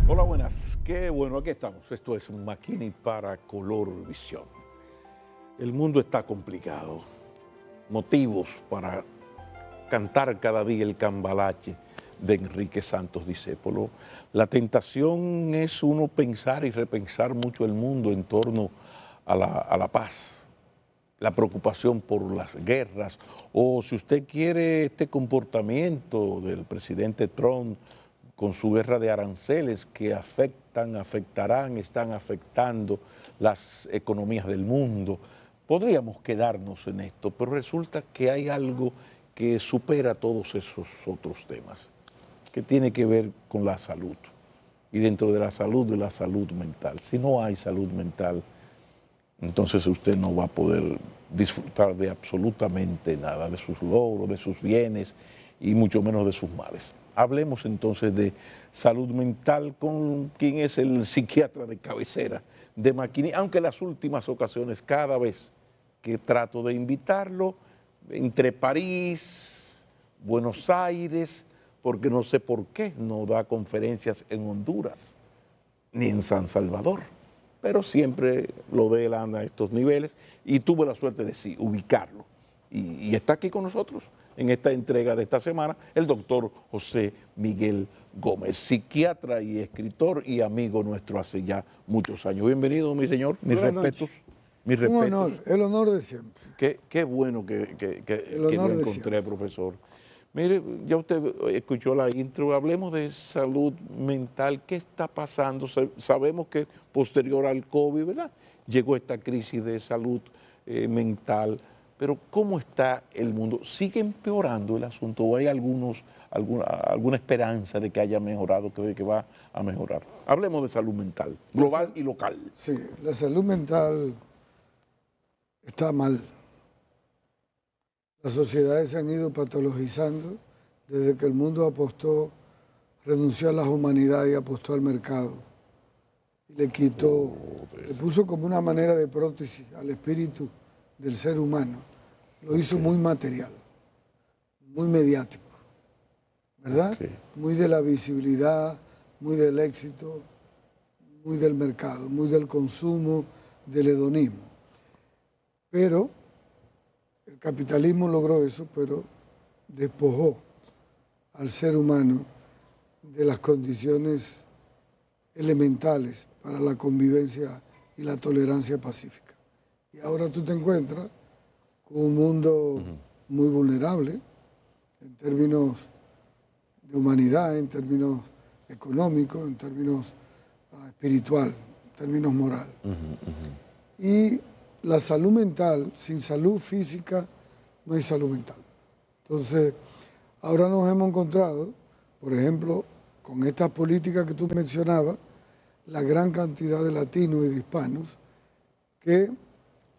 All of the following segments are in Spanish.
Hola, buenas. Qué bueno, aquí estamos. Esto es Makini para Color Visión. El mundo está complicado. Motivos para cantar cada día el cambalache de Enrique Santos Discépolo. La tentación es uno pensar y repensar mucho el mundo en torno a la paz, la preocupación por las guerras, o si usted quiere este comportamiento del presidente Trump con su guerra de aranceles que están afectando las economías del mundo. Podríamos quedarnos en esto, pero resulta que hay algo que supera todos esos otros temas, que tiene que ver con la salud. Y dentro de la salud mental. Si no hay salud mental, entonces usted no va a poder disfrutar de absolutamente nada, de sus logros, de sus bienes y mucho menos de sus males. Hablemos entonces de salud mental con quien es el psiquiatra de cabecera de Makini, aunque en las últimas ocasiones, cada vez que trato de invitarlo, entre París, Buenos Aires, porque no sé por qué no da conferencias en Honduras ni en San Salvador, pero siempre lo de él anda a estos niveles y tuve la suerte de sí, ubicarlo. Y está aquí con nosotros en esta entrega de esta semana el doctor José Miguel Gómez, psiquiatra y escritor y amigo nuestro hace ya muchos años. Bienvenido, mi señor, mis respetos. Mis Un respetos. honor, el honor de siempre. Qué bueno que lo encontré, profesor. Mire, ya usted escuchó la intro, hablemos de salud mental. ¿Qué está pasando? Sabemos que posterior al COVID, ¿verdad?, llegó esta crisis de salud mental, pero ¿cómo está el mundo? ¿Sigue empeorando el asunto o hay alguna esperanza de que haya mejorado, de que va a mejorar? Hablemos de salud mental, global y local. Sí, la salud mental está mal. Las sociedades se han ido patologizando desde que el mundo renunció a las humanidades y apostó al mercado. Y le puso como una manera de prótesis al espíritu del ser humano. Lo hizo muy material, muy mediático, ¿verdad? Muy de la visibilidad, muy del éxito, muy del mercado, muy del consumo, del hedonismo. Pero el capitalismo logró eso, pero despojó al ser humano de las condiciones elementales para la convivencia y la tolerancia pacífica. Y ahora tú te encuentras con un mundo muy vulnerable en términos de humanidad, en términos económicos, en términos espiritual, en términos moral. Y la salud mental, sin salud física, no hay salud mental. Entonces, ahora nos hemos encontrado, por ejemplo, con estas políticas que tú mencionabas, la gran cantidad de latinos y de hispanos que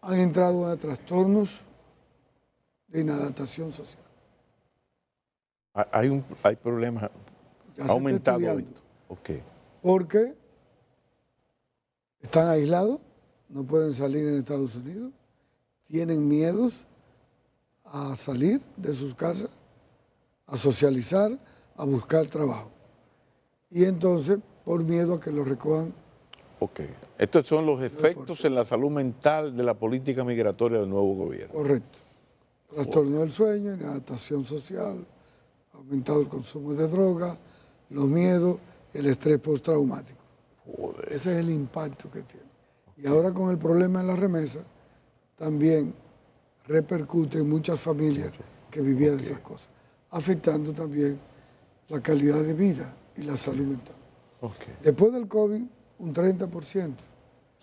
han entrado a trastornos de inadaptación social. Hay problemas, ha aumentado esto. Okay. Porque están aislados, no pueden salir en Estados Unidos, tienen miedos a salir de sus casas, a socializar, a buscar trabajo. Y entonces, por miedo a que lo recojan. Ok. Estos son los efectos en la salud mental de la política migratoria del nuevo gobierno. Correcto. Trastorno del sueño, inadaptación social, aumentado el consumo de drogas, los miedos, el estrés postraumático. Ese es el impacto que tiene. Y ahora con el problema de la remesa, también repercute en muchas familias que vivían de esas cosas, afectando también la calidad de vida y la salud mental. Después del COVID, un 30%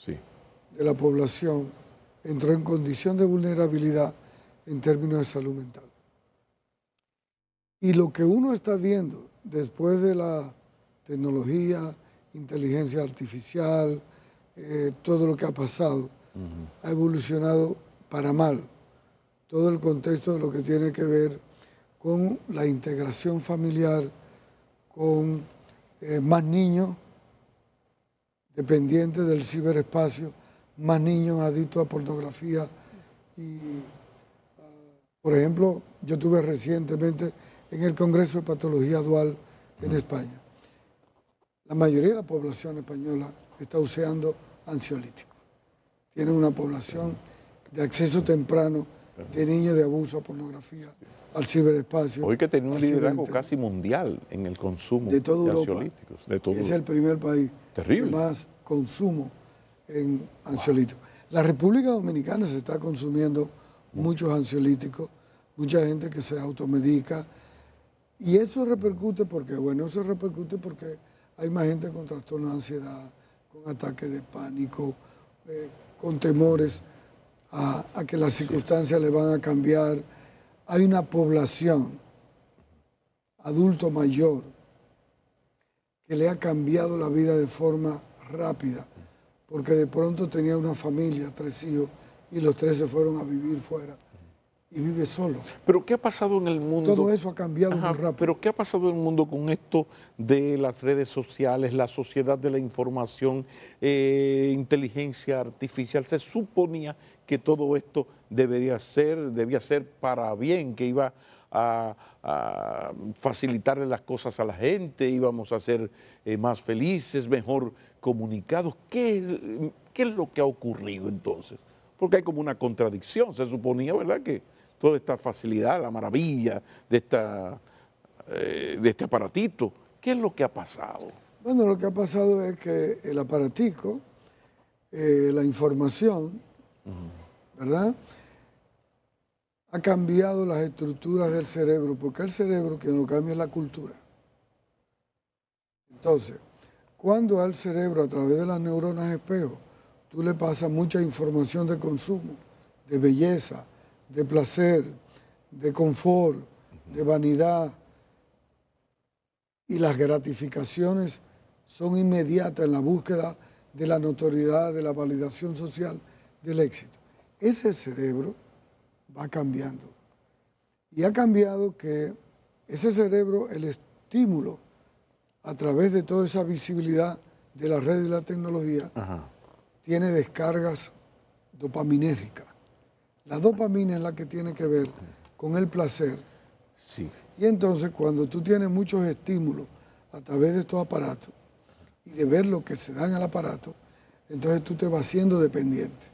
de la población entró en condición de vulnerabilidad en términos de salud mental. Y lo que uno está viendo después de la tecnología, inteligencia artificial, todo lo que ha pasado, ha evolucionado para mal. Todo el contexto de lo que tiene que ver con la integración familiar, con más niños dependientes del ciberespacio, más niños adictos a pornografía. Y, por ejemplo, yo estuve recientemente en el Congreso de Patología Dual en España. la mayoría de la población española está usando ansiolíticos. Tienen una población de acceso temprano de niños de abuso a pornografía, al ciberespacio. Hoy que tiene un al liderazgo ciberinternet. casi mundial en el consumo De toda Europa. ansiolíticos. De todo Es el primer país Terrible. que más consumo en ansiolíticos. La República Dominicana se está consumiendo muchos ansiolíticos, mucha gente que se automedica, y eso repercute porque, hay más gente con trastorno de ansiedad, con ataques de pánico, con temores a que las circunstancias le van a cambiar. Hay una población adulto mayor que le ha cambiado la vida de forma rápida, porque de pronto tenía una familia, 3 hijos, y los 3 se fueron a vivir fuera y vive solo. Pero ¿qué ha pasado en el mundo? Todo eso ha cambiado muy rápido. Pero ¿qué ha pasado en el mundo con esto de las redes sociales, la sociedad de la información, inteligencia artificial? Se suponía que todo esto debía ser para bien, que iba a facilitarle las cosas a la gente, íbamos a ser más felices, mejor comunicados. ¿Qué es lo que ha ocurrido entonces? Porque hay como una contradicción. Se suponía, ¿verdad?, que toda esta facilidad, la maravilla de este aparatito. ¿Qué es lo que ha pasado? Bueno, lo que ha pasado es que el aparatico, la información, ¿verdad?, ha cambiado las estructuras del cerebro, porque el cerebro quien lo cambia es la cultura. Entonces, cuando al cerebro, a través de las neuronas espejo, tú le pasas mucha información de consumo, de belleza, de placer, de confort, de vanidad, y las gratificaciones son inmediatas en la búsqueda de la notoriedad, de la validación social, del éxito. Ese cerebro va cambiando. Y ha cambiado que ese cerebro, el estímulo, a través de toda esa visibilidad de la red y la tecnología, tiene descargas dopaminérgicas. La dopamina es la que tiene que ver con el placer. Sí. Y entonces, cuando tú tienes muchos estímulos a través de estos aparatos y de ver lo que se da en el aparato, entonces tú te vas siendo dependiente.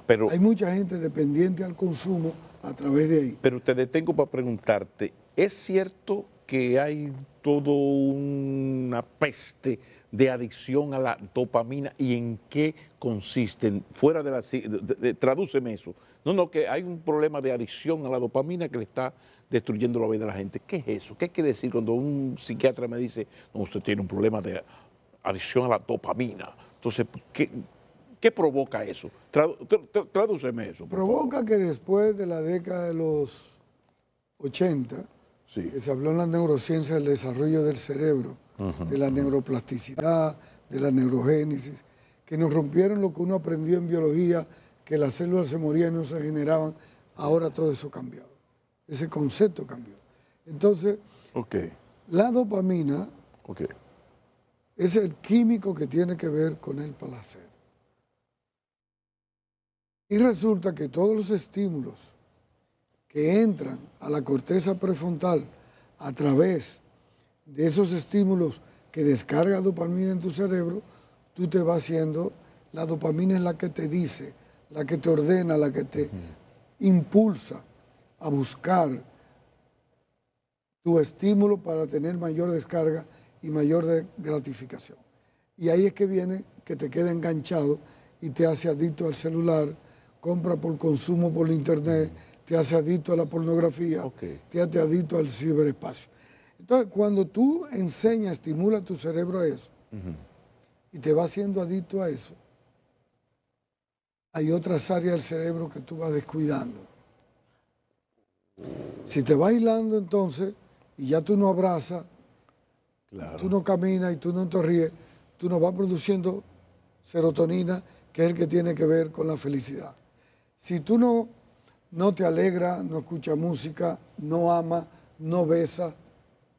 Pero hay mucha gente dependiente al consumo a través de ahí. Pero te detengo para preguntarte, ¿es cierto que hay toda una peste de adicción a la dopamina y en qué consisten? Fuera de la... tradúceme eso. No, que hay un problema de adicción a la dopamina que le está destruyendo la vida de la gente. ¿Qué es eso? ¿Qué quiere decir cuando un psiquiatra me dice, no, usted tiene un problema de adicción a la dopamina? Entonces, ¿qué provoca eso? Tradúceme eso. Provoca que después de la década de los 80, que se habló en la neurociencia del desarrollo del cerebro, de la neuroplasticidad, de la neurogénesis, que nos rompieron lo que uno aprendió en biología, que las células se morían y no se generaban. Ahora todo eso cambió. Ese concepto cambió. Entonces, la dopamina es el químico que tiene que ver con el placer. Y resulta que todos los estímulos que entran a la corteza prefrontal a través de esos estímulos que descarga dopamina en tu cerebro, tú te vas haciendo, la dopamina es la que te dice, la que te ordena, la que te impulsa a buscar tu estímulo para tener mayor descarga y mayor gratificación. Y ahí es que viene que te queda enganchado y te hace adicto al celular, compra por consumo por internet, te hace adicto a la pornografía, te hace adicto al ciberespacio. Entonces, cuando tú enseñas, estimulas tu cerebro a eso, y te vas haciendo adicto a eso, hay otras áreas del cerebro que tú vas descuidando. Si te vas aislando entonces, y ya tú no abrazas, tú no caminas y tú no te ríes, tú no vas produciendo serotonina, que es el que tiene que ver con la felicidad. Si tú no te alegra, no escuchas música, no amas, no besas,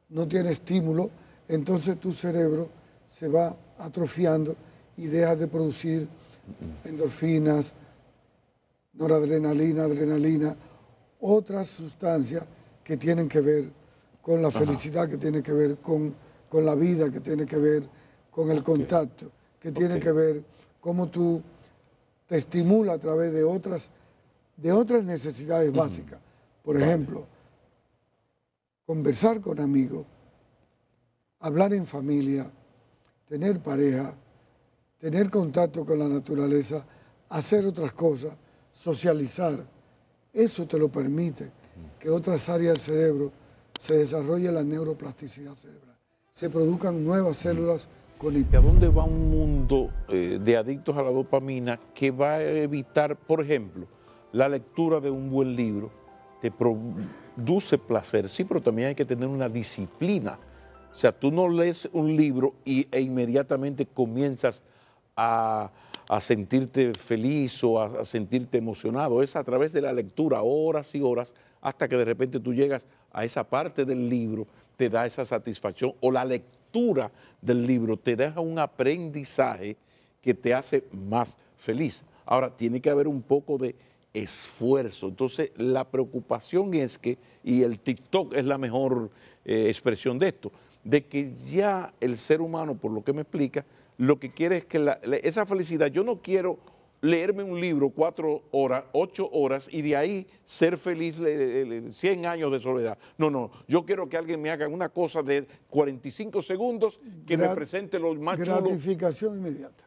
no tienes estímulo, entonces tu cerebro se va atrofiando y deja de producir endorfinas, noradrenalina, adrenalina, otras sustancias que tienen que ver con la felicidad, que tienen que ver con la vida, que tienen que ver con el contacto, que tiene que ver cómo tú te estimula a través de otras necesidades básicas. Por ejemplo, conversar con amigos, hablar en familia, tener pareja, tener contacto con la naturaleza, hacer otras cosas, socializar. Eso te lo permite que otras áreas del cerebro se desarrolle la neuroplasticidad cerebral, se produzcan nuevas células ¿A dónde va un mundo de adictos a la dopamina que va a evitar, por ejemplo, la lectura de un buen libro? Te produce placer, sí, pero también hay que tener una disciplina. O sea, tú no lees un libro e inmediatamente comienzas a sentirte feliz o a sentirte emocionado. Es a través de la lectura, horas y horas, hasta que de repente tú llegas a esa parte del libro, te da esa satisfacción, o la lectura del libro te deja un aprendizaje que te hace más feliz. Ahora, tiene que haber un poco de esfuerzo. Entonces, la preocupación es que, y el TikTok es la mejor expresión de esto, de que ya el ser humano, por lo que me explica, lo que quiere es que esa felicidad, yo no quiero leerme un libro 4 horas, 8 horas y de ahí ser feliz 100 años de soledad. No, yo quiero que alguien me haga una cosa de 45 segundos que me presente lo más chulo. Gratificación inmediata.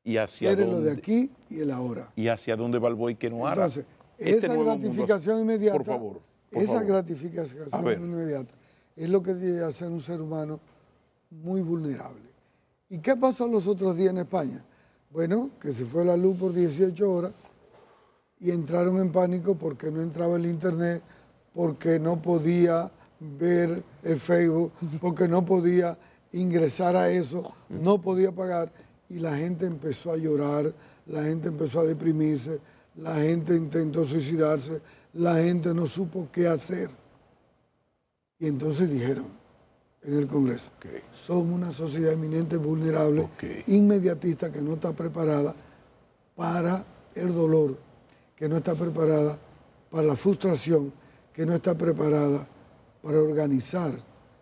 ¿Y hacia Quiere dónde? Lo de aquí y el ahora. ¿Y hacia dónde va el buey que no hará? Entonces, esa gratificación inmediata, por favor, esa gratificación inmediata es lo que debe hacer un ser humano muy vulnerable. ¿Y qué pasó los otros días en España? Bueno, que se fue la luz por 18 horas y entraron en pánico porque no entraba el internet, porque no podía ver el Facebook, porque no podía ingresar a eso, no podía pagar, y la gente empezó a llorar, la gente empezó a deprimirse, la gente intentó suicidarse, la gente no supo qué hacer. Y entonces dijeron en el Congreso, somos una sociedad eminente, vulnerable, inmediatista, que no está preparada para el dolor, que no está preparada para la frustración, que no está preparada para organizar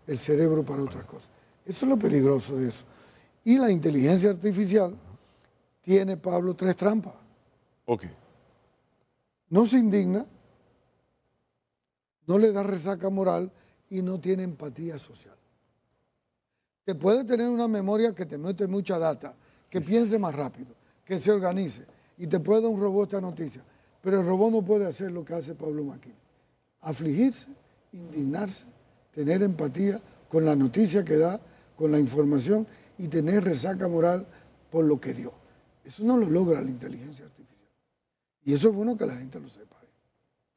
el cerebro para otras cosas. Eso es lo peligroso de eso. Y la inteligencia artificial tiene, Pablo, 3 trampas. No se indigna, no le da resaca moral y no tiene empatía social. Te puede tener una memoria que te mete mucha data, que piense más rápido, que se organice, y te puede dar un robot esta noticia, pero el robot no puede hacer lo que hace Pablo Macchini: afligirse, indignarse, tener empatía con la noticia que da, con la información, y tener resaca moral por lo que dio. Eso no lo logra la inteligencia artificial. Y eso es bueno que la gente lo sepa.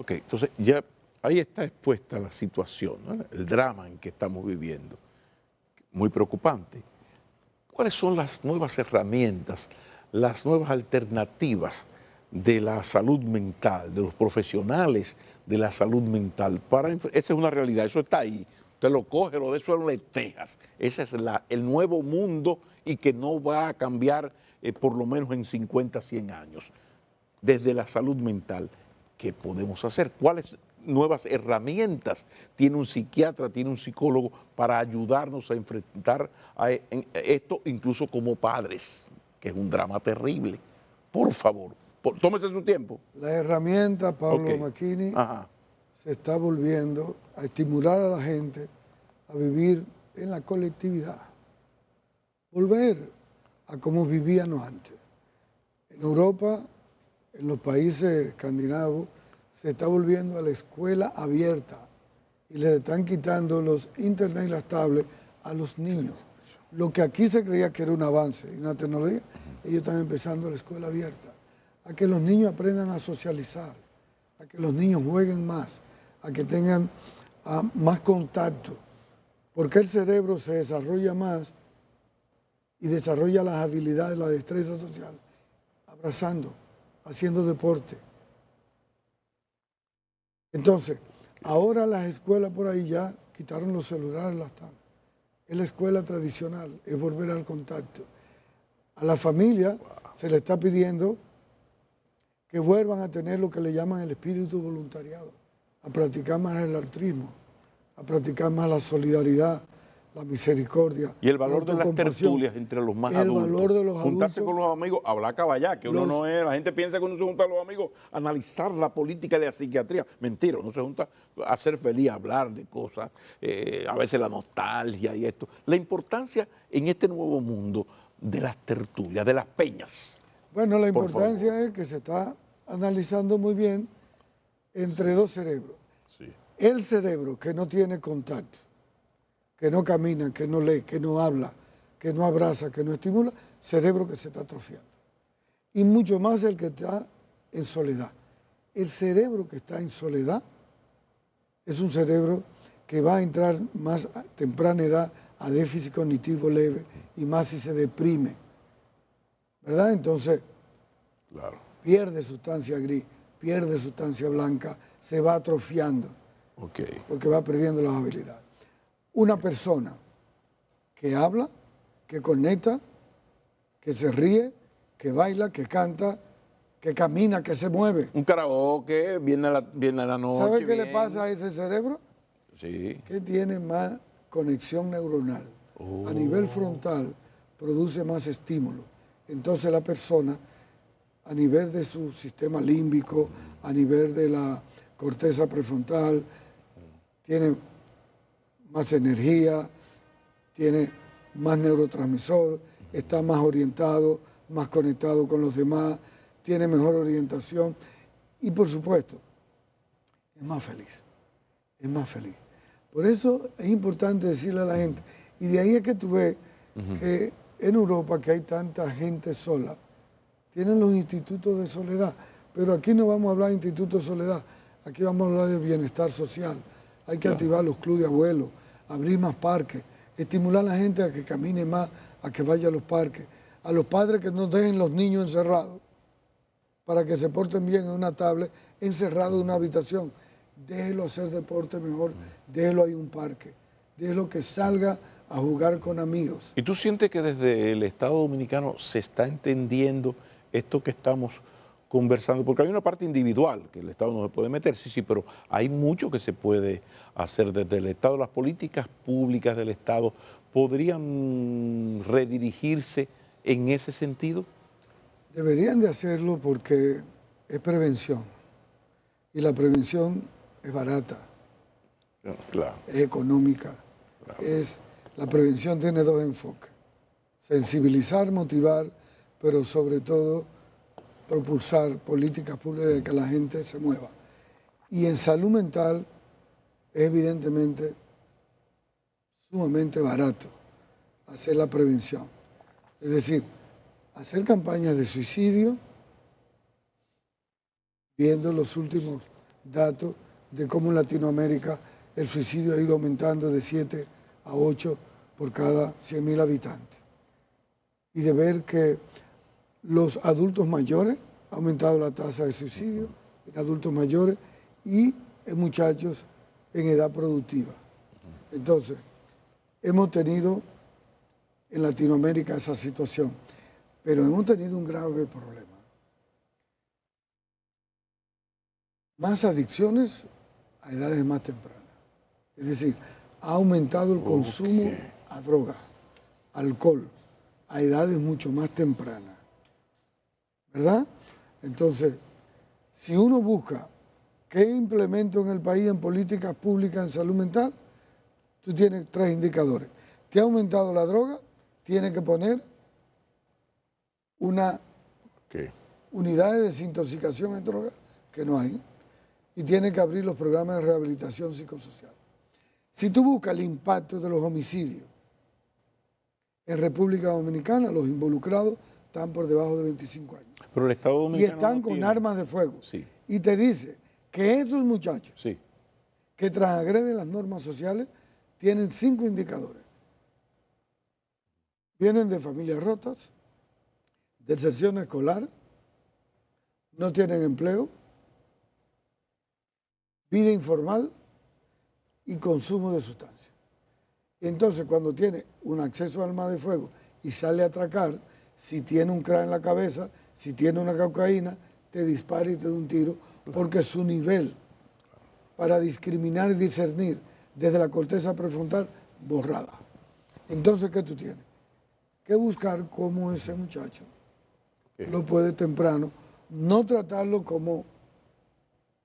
Entonces ya ahí está expuesta la situación, ¿no? El drama en que estamos viviendo. Muy preocupante. ¿Cuáles son las nuevas herramientas, las nuevas alternativas de la salud mental, de los profesionales de la salud mental? Esa es una realidad, eso está ahí. Usted lo coge, lo de eso lo Texas. Ese es el nuevo mundo y que no va a cambiar por lo menos en 50, 100 años. Desde la salud mental, ¿qué podemos hacer? ¿Cuáles nuevas herramientas tiene un psiquiatra, tiene un psicólogo para ayudarnos a enfrentar a esto, incluso como padres, que es un drama terrible? Por favor, tómese su tiempo. La herramienta, Pablo Macchini, se está volviendo a estimular a la gente a vivir en la colectividad. Volver a como vivíamos antes. En Europa, en los países escandinavos, se está volviendo a la escuela abierta y le están quitando los internet y las tablets a los niños. Lo que aquí se creía que era un avance y una tecnología, ellos están empezando la escuela abierta, a que los niños aprendan a socializar, a que los niños jueguen más, a que tengan más contacto, porque el cerebro se desarrolla más y desarrolla las habilidades, la destreza social, abrazando, haciendo deporte. Entonces, ahora las escuelas por ahí ya quitaron los celulares, las tablets. Es la escuela tradicional, es volver al contacto. A la familia se le está pidiendo que vuelvan a tener lo que le llaman el espíritu voluntariado, a practicar más el altruismo, a practicar más la solidaridad, la misericordia. Y el valor la de las autocompasión, tertulias entre los más el adultos. valor de los Juntarse adultos, con los amigos, hablar caballá, que uno los- no es, la gente piensa que uno se junta a los amigos a analizar la política de la psiquiatría. Mentira, uno se junta a ser feliz, a hablar de cosas, a veces la nostalgia y esto. La importancia en este nuevo mundo de las tertulias, de las peñas. Bueno, la Por importancia favor. es que se está analizando muy bien entre dos cerebros. Sí. El cerebro que no tiene contacto, que no camina, que no lee, que no habla, que no abraza, que no estimula, cerebro que se está atrofiando. Y mucho más el que está en soledad. El cerebro que está en soledad es un cerebro que va a entrar más a temprana edad a déficit cognitivo leve y más si se deprime, ¿verdad? Entonces Claro. pierde sustancia gris, pierde sustancia blanca, se va atrofiando Ok. porque va perdiendo las habilidades. Una persona que habla, que conecta, que se ríe, que baila, que canta, que camina, que se mueve. Un karaoke, viene a la noche. ¿Sabe qué le bien. pasa a ese cerebro? Sí. Que tiene más conexión neuronal. A nivel frontal produce más estímulo. Entonces la persona, a nivel de su sistema límbico, a nivel de la corteza prefrontal, tiene más energía, tiene más neurotransmisor, está más orientado, más conectado con los demás, tiene mejor orientación y por supuesto es más feliz, es más feliz. Por eso es importante decirle a la gente, y de ahí es que tú ves que en Europa que hay tanta gente sola, tienen los institutos de soledad, pero aquí no vamos a hablar de institutos de soledad, aquí vamos a hablar del bienestar social, hay que activar los clubes de abuelos, abrir más parques, estimular a la gente a que camine más, a que vaya a los parques, a los padres que no dejen los niños encerrados, para que se porten bien en una tablet, encerrado en una habitación. Déjelo hacer deporte mejor, déjelo ahí un parque, déjelo que salga a jugar con amigos. ¿Y tú sientes que desde el Estado Dominicano se está entendiendo esto que estamos conversando? Porque hay una parte individual que el Estado no se puede meter, sí, pero hay mucho que se puede hacer desde el Estado. Las políticas públicas del Estado podrían redirigirse en ese sentido. Deberían de hacerlo porque es prevención y la prevención es barata, Claro. es económica, la prevención tiene dos enfoques, sensibilizar, motivar, pero sobre todo propulsar políticas públicas de que la gente se mueva. Y en salud mental es evidentemente sumamente barato hacer la prevención. Es decir, hacer campañas de suicidio, viendo los últimos datos de cómo en Latinoamérica el suicidio ha ido aumentando de 7 a 8 por cada 100.000 habitantes. Y de ver que los adultos mayores ha aumentado la tasa de suicidio en adultos mayores y en muchachos en edad productiva. Entonces, hemos tenido en Latinoamérica esa situación, pero hemos tenido un grave problema. Más adicciones a edades más tempranas. Es decir, ha aumentado el consumo a droga, alcohol, a edades mucho más tempranas. ¿Verdad? Entonces, si uno busca qué implemento en el país en políticas públicas en salud mental, tú tienes 3 indicadores. Te ha aumentado la droga, tienes que poner una unidad de desintoxicación en drogas, que no hay, y tienes que abrir los programas de rehabilitación psicosocial. Si tú buscas el impacto de los homicidios en República Dominicana, los involucrados están por debajo de 25 años. Pero el Estado Dominicano Y están no con tiene. armas de fuego. Sí. Y te dice que esos muchachos Sí. que transgreden las normas sociales tienen 5 indicadores. Vienen de familias rotas, deserción escolar, no tienen empleo, vida informal y consumo de sustancias. Entonces, cuando tiene un acceso al arma de fuego y sale a atracar, si tiene un crack en la cabeza, si tiene una cocaína, te dispara y te da un tiro, porque su nivel para discriminar y discernir desde la corteza prefrontal, borrada. Entonces, ¿qué tú tienes? Que buscar cómo ese muchacho lo puede temprano, no tratarlo como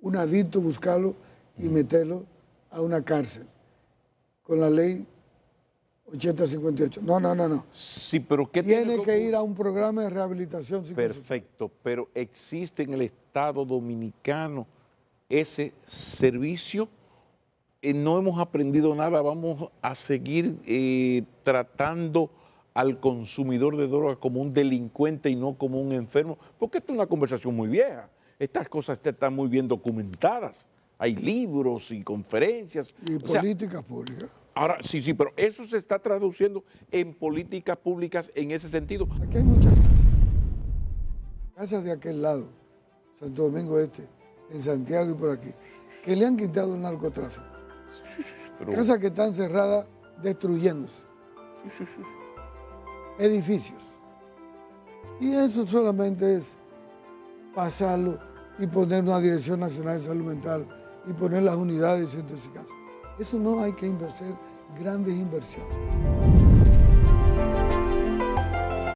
un adicto, buscarlo y meterlo a una cárcel con la ley 8058. No. Sí, pero ¿qué Tiene que ir a un programa de rehabilitación psicosocial. Perfecto, pero ¿existe en el Estado Dominicano ese servicio? No hemos aprendido nada, vamos a seguir tratando al consumidor de drogas como un delincuente y no como un enfermo, porque esta es una conversación muy vieja. Estas cosas están muy bien documentadas. Hay libros y conferencias. Y políticas públicas. Ahora, sí, pero eso se está traduciendo en políticas públicas en ese sentido. Aquí hay muchas casas. Casas de aquel lado, Santo Domingo Este, en Santiago y por aquí, que le han quitado el narcotráfico. Pero... casas que están cerradas, destruyéndose. Edificios. Y eso solamente es pasarlo y poner una Dirección Nacional de Salud Mental y poner las unidades de desintoxicación. Eso no hay que hacer grandes inversiones.